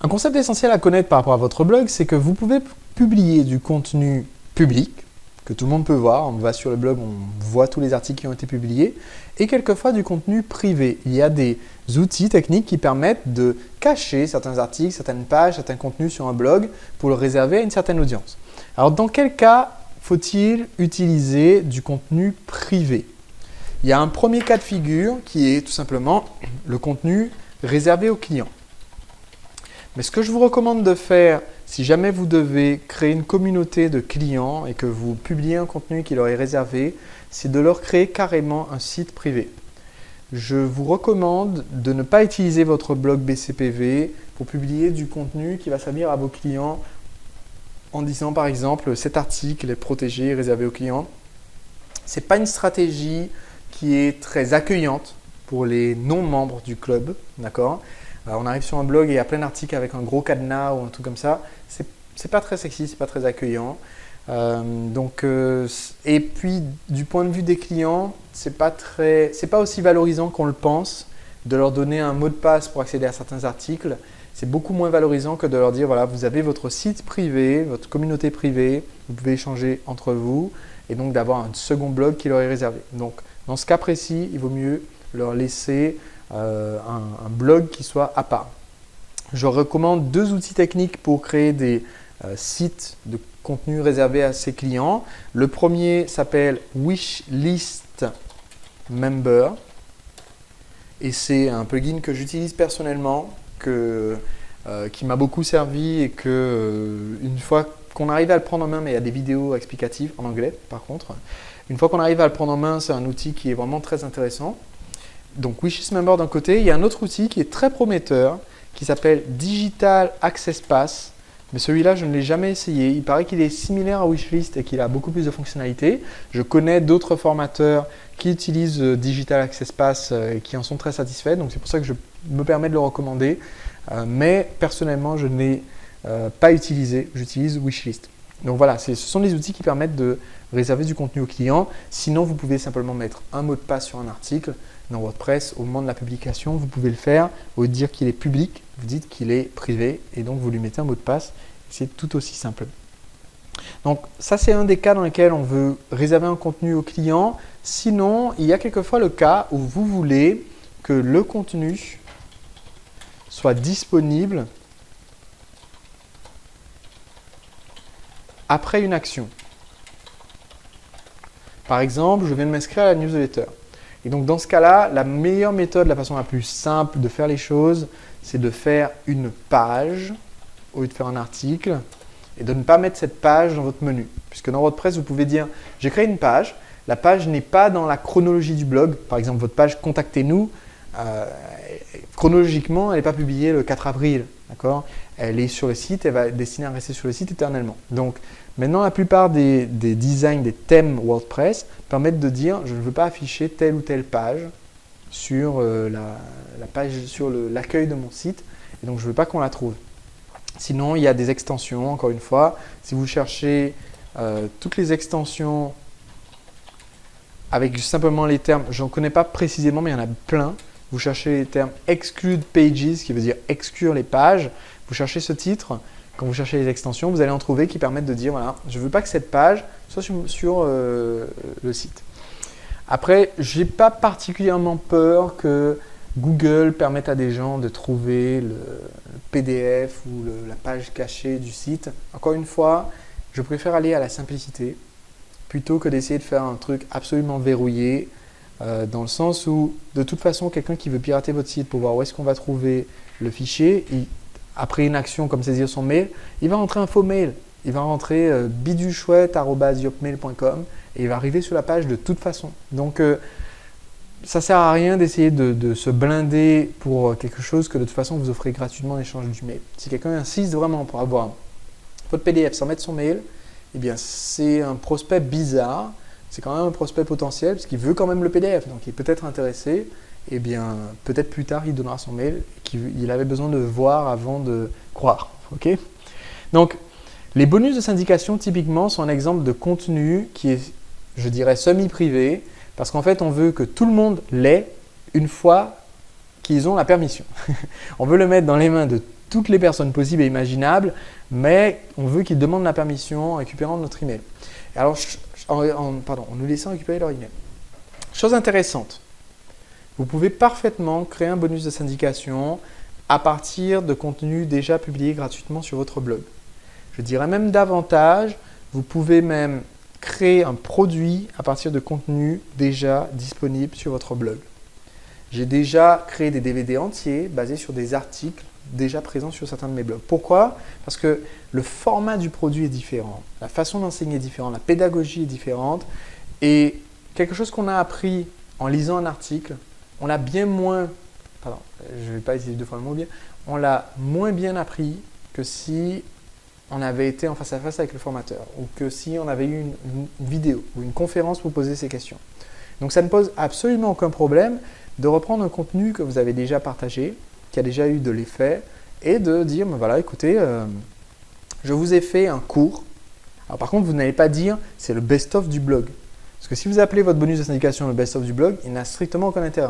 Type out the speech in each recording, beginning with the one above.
Un concept essentiel à connaître par rapport à votre blog, c'est que vous pouvez publier du contenu public, que tout le monde peut voir. On va sur le blog, on voit tous les articles qui ont été publiés, et quelquefois du contenu privé. Il y a des outils techniques qui permettent de cacher certains articles, certaines pages, certains contenus sur un blog pour le réserver à une certaine audience. Alors, dans quel cas faut-il utiliser du contenu privé? Il y a un premier cas de figure qui est tout simplement le contenu réservé aux clients. Mais ce que je vous recommande de faire, si jamais vous devez créer une communauté de clients et que vous publiez un contenu qui leur est réservé, c'est de leur créer carrément un site privé. Je vous recommande de ne pas utiliser votre blog BCPV pour publier du contenu qui va servir à vos clients en disant par exemple cet article est protégé, réservé aux clients. Ce n'est pas une stratégie qui est très accueillante pour les non-membres du club, d'accord ? On arrive sur un blog et il y a plein d'articles avec un gros cadenas ou un truc comme ça. C'est pas très sexy, c'est pas très accueillant. Et puis du point de vue des clients, c'est pas aussi valorisant qu'on le pense de leur donner un mot de passe pour accéder à certains articles. C'est beaucoup moins valorisant que de leur dire voilà, vous avez votre site privé, votre communauté privée, vous pouvez échanger entre vous et donc d'avoir un second blog qui leur est réservé. Donc dans ce cas précis, il vaut mieux leur laisser un blog qui soit à part. Je recommande deux outils techniques pour créer des sites de contenu réservés à ses clients. Le premier s'appelle Wishlist Member et c'est un plugin que j'utilise personnellement, qui m'a beaucoup servi et une fois qu'on arrive à le prendre en main, mais il y a des vidéos explicatives en anglais par contre, une fois qu'on arrive à le prendre en main, c'est un outil qui est vraiment très intéressant. Donc Wishlist Member d'un côté, il y a un autre outil qui est très prometteur qui s'appelle Digital Access Pass, mais celui-là je ne l'ai jamais essayé. Il paraît qu'il est similaire à Wishlist et qu'il a beaucoup plus de fonctionnalités. Je connais d'autres formateurs qui utilisent Digital Access Pass et qui en sont très satisfaits, donc c'est pour ça que je me permets de le recommander. Mais personnellement je ne l'ai pas utilisé, j'utilise Wishlist. Donc voilà, ce sont les outils qui permettent de réserver du contenu aux clients. Sinon, vous pouvez simplement mettre un mot de passe sur un article dans WordPress. Au moment de la publication, vous pouvez le faire. Au lieu de dire qu'il est public, vous dites qu'il est privé et donc vous lui mettez un mot de passe. C'est tout aussi simple. Donc ça, c'est un des cas dans lesquels on veut réserver un contenu aux clients. Sinon, il y a quelquefois le cas où vous voulez que le contenu soit disponible après une action. Par exemple, je viens de m'inscrire à la newsletter. Et donc dans ce cas-là, la meilleure méthode, la façon la plus simple de faire les choses, c'est de faire une page au lieu de faire un article et de ne pas mettre cette page dans votre menu. Puisque dans WordPress, vous pouvez dire « j'ai créé une page ». La page n'est pas dans la chronologie du blog. Par exemple, votre page « Contactez-nous », chronologiquement, elle n'est pas publiée le 4 avril. Elle est sur le site, elle va être destinée à rester sur le site éternellement. Donc maintenant, la plupart des designs, des thèmes WordPress permettent de dire je ne veux pas afficher telle ou telle page sur la page sur l'accueil de mon site et donc je ne veux pas qu'on la trouve. Sinon, il y a des extensions, encore une fois. Si vous cherchez toutes les extensions avec simplement les termes, je n'en connais pas précisément, mais il y en a plein. Vous cherchez les termes exclude pages, qui veut dire exclure les pages. Vous cherchez ce titre. Quand vous cherchez les extensions, vous allez en trouver qui permettent de dire voilà, je ne veux pas que cette page soit sur le site. Après, je n'ai pas particulièrement peur que Google permette à des gens de trouver le PDF ou la page cachée du site. Encore une fois, je préfère aller à la simplicité plutôt que d'essayer de faire un truc absolument verrouillé. Dans le sens où, de toute façon, quelqu'un qui veut pirater votre site pour voir où est-ce qu'on va trouver le fichier, après une action comme saisir son mail, il va rentrer un faux mail. Il va rentrer bidouchouette@yopmail.com et il va arriver sur la page de toute façon. Donc, ça ne sert à rien d'essayer de se blinder pour quelque chose que de toute façon vous offrez gratuitement en échange du mail. Si quelqu'un insiste vraiment pour avoir votre PDF sans mettre son mail, eh bien, c'est un prospect bizarre. C'est quand même un prospect potentiel parce qu'il veut quand même le PDF, donc il est peut-être intéressé. Et bien, peut-être plus tard, il donnera son mail qu'il avait besoin de voir avant de croire. Okay, donc, les bonus de syndication, typiquement, sont un exemple de contenu qui est, je dirais, semi-privé parce qu'en fait, on veut que tout le monde l'ait une fois qu'ils ont la permission. On veut le mettre dans les mains de toutes les personnes possibles et imaginables, mais on veut qu'ils demandent la permission en récupérant notre email. Et alors, en nous laissant récupérer leur email. Chose intéressante, vous pouvez parfaitement créer un bonus de syndication à partir de contenus déjà publiés gratuitement sur votre blog. Je dirais même davantage, vous pouvez même créer un produit à partir de contenus déjà disponibles sur votre blog. J'ai déjà créé des DVD entiers basés sur des articles déjà présents sur certains de mes blogs. Pourquoi? Parce que le format du produit est différent, la façon d'enseigner est différente, la pédagogie est différente et quelque chose qu'on a appris en lisant un article, on l'a bien moins, pardon, je ne vais pas utiliser deux fois le mot bien, on l'a moins bien appris que si on avait été en face à face avec le formateur ou que si on avait eu une vidéo ou une conférence pour poser ces questions. Donc ça ne pose absolument aucun problème de reprendre un contenu que vous avez déjà partagé, qui a déjà eu de l'effet et de dire, ben voilà, écoutez, je vous ai fait un cours. Alors par contre, vous n'allez pas dire c'est le best-of du blog. Parce que si vous appelez votre bonus de syndication le best-of du blog, il n'a strictement aucun intérêt.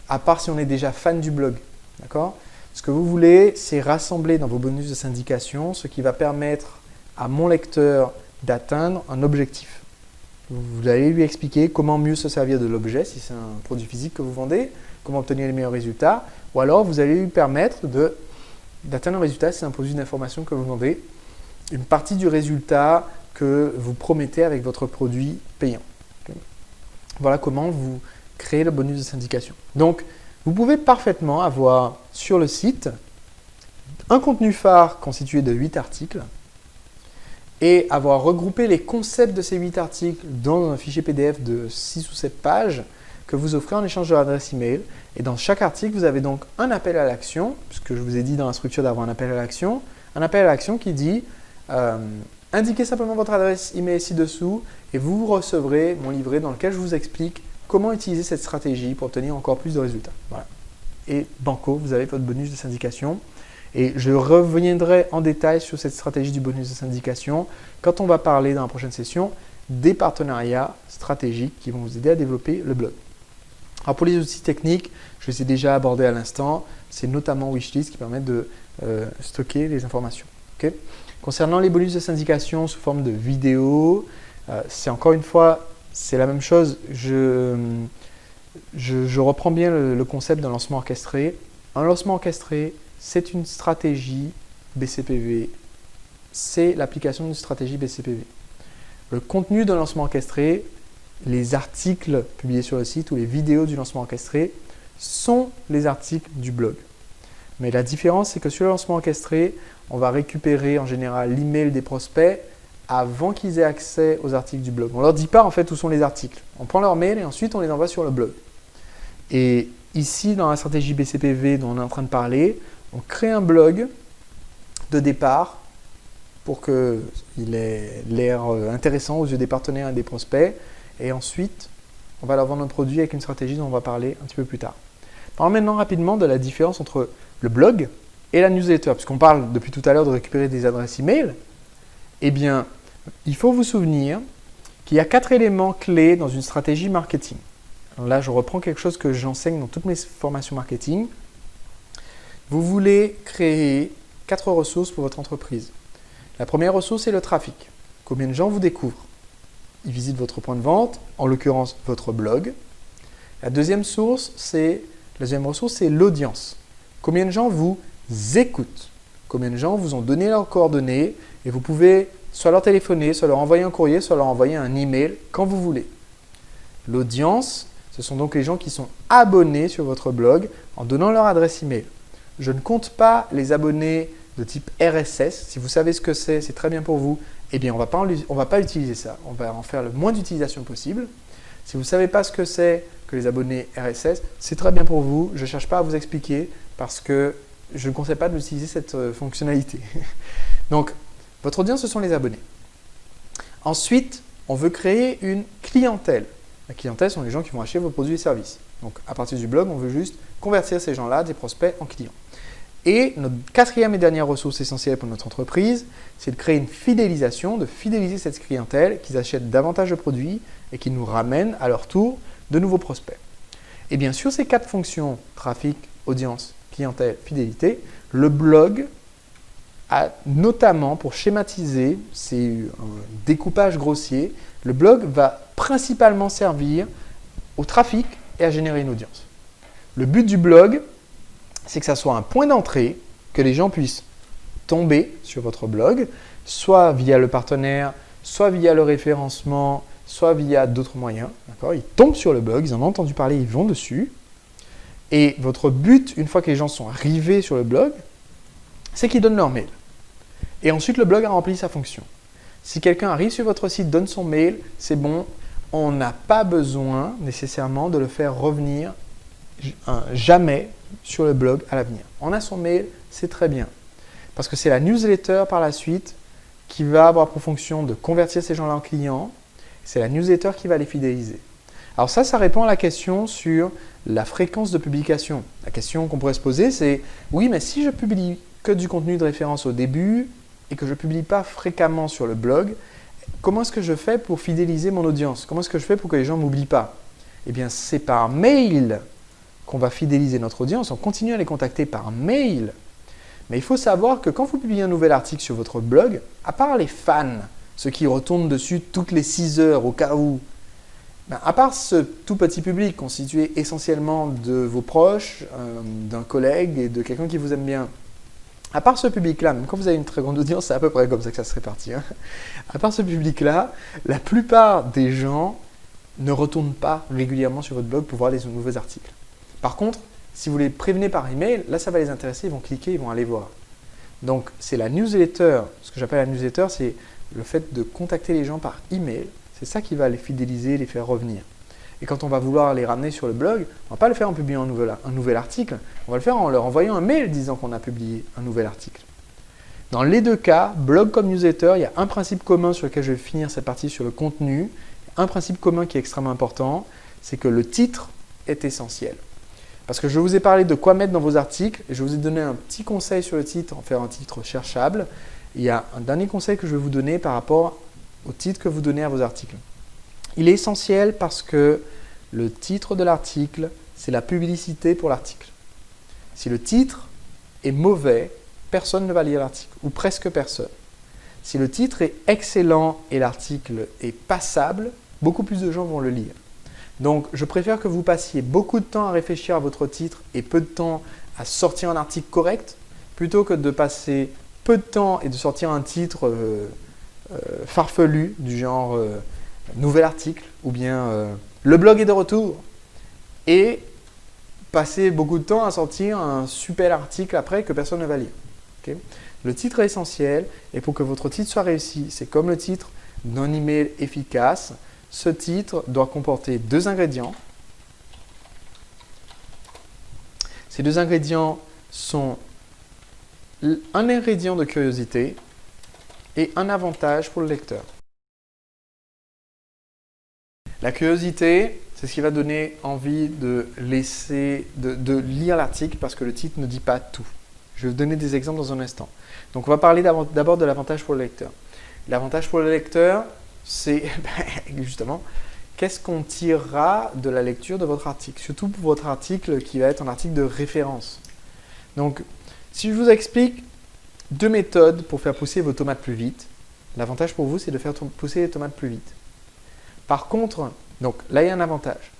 À part si on est déjà fan du blog. D'accord ? Ce que vous voulez, c'est rassembler dans vos bonus de syndication ce qui va permettre à mon lecteur d'atteindre un objectif. Vous allez lui expliquer comment mieux se servir de l'objet, si c'est un produit physique que vous vendez, comment obtenir les meilleurs résultats, ou alors vous allez lui permettre d'atteindre un résultat si c'est un produit d'information que vous vendez, une partie du résultat que vous promettez avec votre produit payant. Okay. Voilà comment vous créez le bonus de syndication. Donc, vous pouvez parfaitement avoir sur le site un contenu phare constitué de 8 articles et avoir regroupé les concepts de ces 8 articles dans un fichier PDF de 6 ou 7 pages que vous offrez en échange de l'adresse email. Et dans chaque article, vous avez donc un appel à l'action, puisque je vous ai dit dans la structure d'avoir un appel à l'action qui dit indiquez simplement votre adresse email ci-dessous et vous recevrez mon livret dans lequel je vous explique comment utiliser cette stratégie pour obtenir encore plus de résultats. Voilà. Et banco, vous avez votre bonus de syndication. Et je reviendrai en détail sur cette stratégie du bonus de syndication quand on va parler dans la prochaine session des partenariats stratégiques qui vont vous aider à développer le blog. Alors pour les outils techniques, je les ai déjà abordés à l'instant. C'est notamment Wishlist qui permet de stocker les informations. Okay. Concernant les bonus de syndication sous forme de vidéo, c'est encore une fois, c'est la même chose. Je reprends bien le concept d'un lancement orchestré. Un lancement orchestré, c'est une stratégie BCPV. C'est l'application d'une stratégie BCPV. Le contenu d'un lancement orchestré, les articles publiés sur le site ou les vidéos du lancement orchestré sont les articles du blog. Mais la différence, c'est que sur le lancement orchestré, on va récupérer en général l'email des prospects avant qu'ils aient accès aux articles du blog. On ne leur dit pas en fait où sont les articles. On prend leur mail et ensuite on les envoie sur le blog. Et ici, dans la stratégie BCPV dont on est en train de parler, on crée un blog de départ pour qu'il ait l'air intéressant aux yeux des partenaires et des prospects. Et ensuite, on va leur vendre un produit avec une stratégie dont on va parler un petit peu plus tard. Parlons maintenant rapidement de la différence entre le blog et la newsletter. Puisqu'on parle depuis tout à l'heure de récupérer des adresses email, eh bien, il faut vous souvenir qu'il y a 4 éléments clés dans une stratégie marketing. Alors là, je reprends quelque chose que j'enseigne dans toutes mes formations marketing. Vous voulez créer 4 ressources pour votre entreprise. La première ressource est le trafic. Combien de gens vous découvrent? Ils visitent votre point de vente, en l'occurrence votre blog. La deuxième ressource, c'est l'audience. Combien de gens vous écoutent? Combien de gens vous ont donné leurs coordonnées et vous pouvez soit leur téléphoner, soit leur envoyer un courrier, soit leur envoyer un email quand vous voulez. L'audience, ce sont donc les gens qui sont abonnés sur votre blog en donnant leur adresse email. Je ne compte pas les abonnés de type RSS. Si vous savez ce que c'est très bien pour vous. Eh bien, on va pas utiliser ça. On va en faire le moins d'utilisation possible. Si vous ne savez pas ce que c'est que les abonnés RSS, c'est très bien pour vous. Je ne cherche pas à vous expliquer parce que je ne conseille pas d'utiliser cette fonctionnalité. Donc, votre audience, ce sont les abonnés. Ensuite, on veut créer une clientèle. La clientèle, ce sont les gens qui vont acheter vos produits et services. Donc, à partir du blog, on veut juste convertir ces gens-là, des prospects, en clients. Et notre quatrième et dernière ressource essentielle pour notre entreprise, c'est de créer une fidélisation, de fidéliser cette clientèle, qu'ils achètent davantage de produits et qui nous ramènent à leur tour de nouveaux prospects. Et bien sûr, ces 4 fonctions, trafic, audience, clientèle, fidélité. Le blog a notamment, pour schématiser, c'est un découpage grossier, le blog va principalement servir au trafic et à générer une audience. Le but du blog, c'est que ça soit un point d'entrée, que les gens puissent tomber sur votre blog, soit via le partenaire, soit via le référencement, soit via d'autres moyens. Ils tombent sur le blog, ils en ont entendu parler, ils vont dessus. Et votre but, une fois que les gens sont arrivés sur le blog, c'est qu'ils donnent leur mail. Et ensuite, le blog a rempli sa fonction. Si quelqu'un arrive sur votre site, donne son mail, c'est bon. On n'a pas besoin nécessairement de le faire revenir jamais sur le blog à l'avenir. On a son mail, c'est très bien. Parce que c'est la newsletter par la suite qui va avoir pour fonction de convertir ces gens-là en clients. C'est la newsletter qui va les fidéliser. Alors ça répond à la question sur la fréquence de publication. La question qu'on pourrait se poser, c'est oui, mais si je publie que du contenu de référence au début et que je ne publie pas fréquemment sur le blog, comment est-ce que je fais pour fidéliser mon audience? Comment est-ce que je fais pour que les gens ne m'oublient pas? Eh bien, c'est par mail qu'on va fidéliser notre audience. On continue à les contacter par mail. Mais il faut savoir que quand vous publiez un nouvel article sur votre blog, à part les fans, ceux qui retournent dessus toutes les 6 heures au cas où, à part ce tout petit public constitué essentiellement de vos proches, d'un collègue et de quelqu'un qui vous aime bien, à part ce public-là, même quand vous avez une très grande audience, c'est à peu près comme ça que ça se répartit. À part ce public-là, la plupart des gens ne retournent pas régulièrement sur votre blog pour voir les nouveaux articles. Par contre, si vous les prévenez par email, là ça va les intéresser, ils vont cliquer, ils vont aller voir. Donc c'est la newsletter, ce que j'appelle la newsletter, c'est le fait de contacter les gens par email. C'est ça qui va les fidéliser, les faire revenir. Et quand on va vouloir les ramener sur le blog, on ne va pas le faire en publiant un nouvel article, on va le faire en leur envoyant un mail disant qu'on a publié un nouvel article. Dans les deux cas, blog comme newsletter, il y a un principe commun sur lequel je vais finir cette partie sur le contenu. Un principe commun qui est extrêmement important, c'est que le titre est essentiel. Parce que je vous ai parlé de quoi mettre dans vos articles et je vous ai donné un petit conseil sur le titre, en faire un titre cherchable. Il y a un dernier conseil que je vais vous donner par rapport au titre que vous donnez à vos articles. Il est essentiel parce que le titre de l'article, c'est la publicité pour l'article. Si le titre est mauvais, personne ne va lire l'article, ou presque personne. Si le titre est excellent et l'article est passable, beaucoup plus de gens vont le lire. Donc, je préfère que vous passiez beaucoup de temps à réfléchir à votre titre et peu de temps à sortir un article correct, plutôt que de passer peu de temps et de sortir un titre farfelu du genre nouvel article ou bien le blog est de retour et passer beaucoup de temps à sortir un super article après que personne ne va lire. Okay? Le titre est essentiel et pour que votre titre soit réussi, c'est comme le titre d'un email efficace. Ce titre doit comporter 2 ingrédients. Ces 2 ingrédients sont un ingrédient de curiosité et un avantage pour le lecteur. La curiosité, c'est ce qui va donner envie de lire l'article parce que le titre ne dit pas tout. Je vais vous donner des exemples dans un instant. Donc on va parler d'abord de l'avantage pour le lecteur. L'avantage pour le lecteur, c'est justement qu'est-ce qu'on tirera de la lecture de votre article, surtout pour votre article qui va être un article de référence. Donc, si je vous explique 2 méthodes pour faire pousser vos tomates plus vite, l'avantage pour vous, c'est de faire pousser les tomates plus vite. Par contre, donc là, il y a un avantage.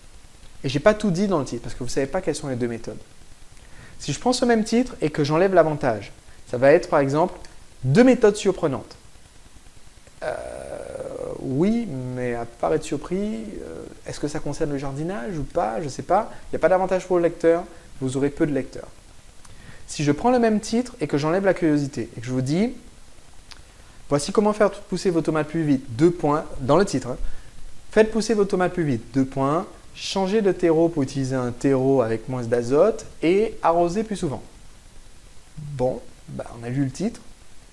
Et je n'ai pas tout dit dans le titre parce que vous ne savez pas quelles sont les 2 méthodes. Si je prends ce même titre et que j'enlève l'avantage, ça va être par exemple 2 méthodes surprenantes. Oui, mais à part être surpris, est-ce que ça concerne le jardinage ou pas? Je ne sais pas. Il n'y a pas d'avantage pour le lecteur, vous aurez peu de lecteurs. Si je prends le même titre et que j'enlève la curiosité et que je vous dis, voici comment faire pousser vos tomates plus vite, 2 points, dans le titre. Faites pousser vos tomates plus vite, 2 points. Changez de terreau pour utiliser un terreau avec moins d'azote et arroser plus souvent. Bon, on a lu le titre.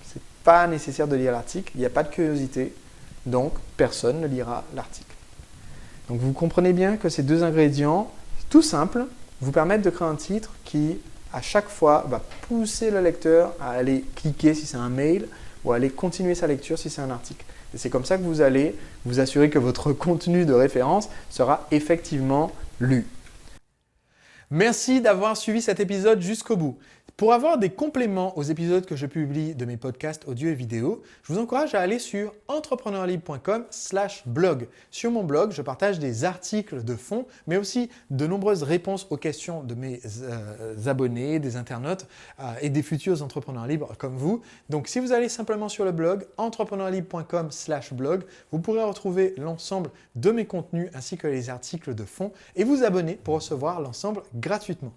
C'est pas nécessaire de lire l'article, il n'y a pas de curiosité. Donc, personne ne lira l'article. Donc, vous comprenez bien que ces 2 ingrédients, tout simples, vous permettent de créer un titre qui, à chaque fois, va pousser le lecteur à aller cliquer si c'est un mail ou à aller continuer sa lecture si c'est un article. Et c'est comme ça que vous allez vous assurer que votre contenu de référence sera effectivement lu. Merci d'avoir suivi cet épisode jusqu'au bout. Pour avoir des compléments aux épisodes que je publie de mes podcasts audio et vidéo, je vous encourage à aller sur entrepreneurlibre.com/blog. Sur mon blog, je partage des articles de fond, mais aussi de nombreuses réponses aux questions de mes abonnés, des internautes et des futurs entrepreneurs libres comme vous. Donc si vous allez simplement sur le blog entrepreneurlibre.com/blog, vous pourrez retrouver l'ensemble de mes contenus ainsi que les articles de fond et vous abonner pour recevoir l'ensemble gratuitement.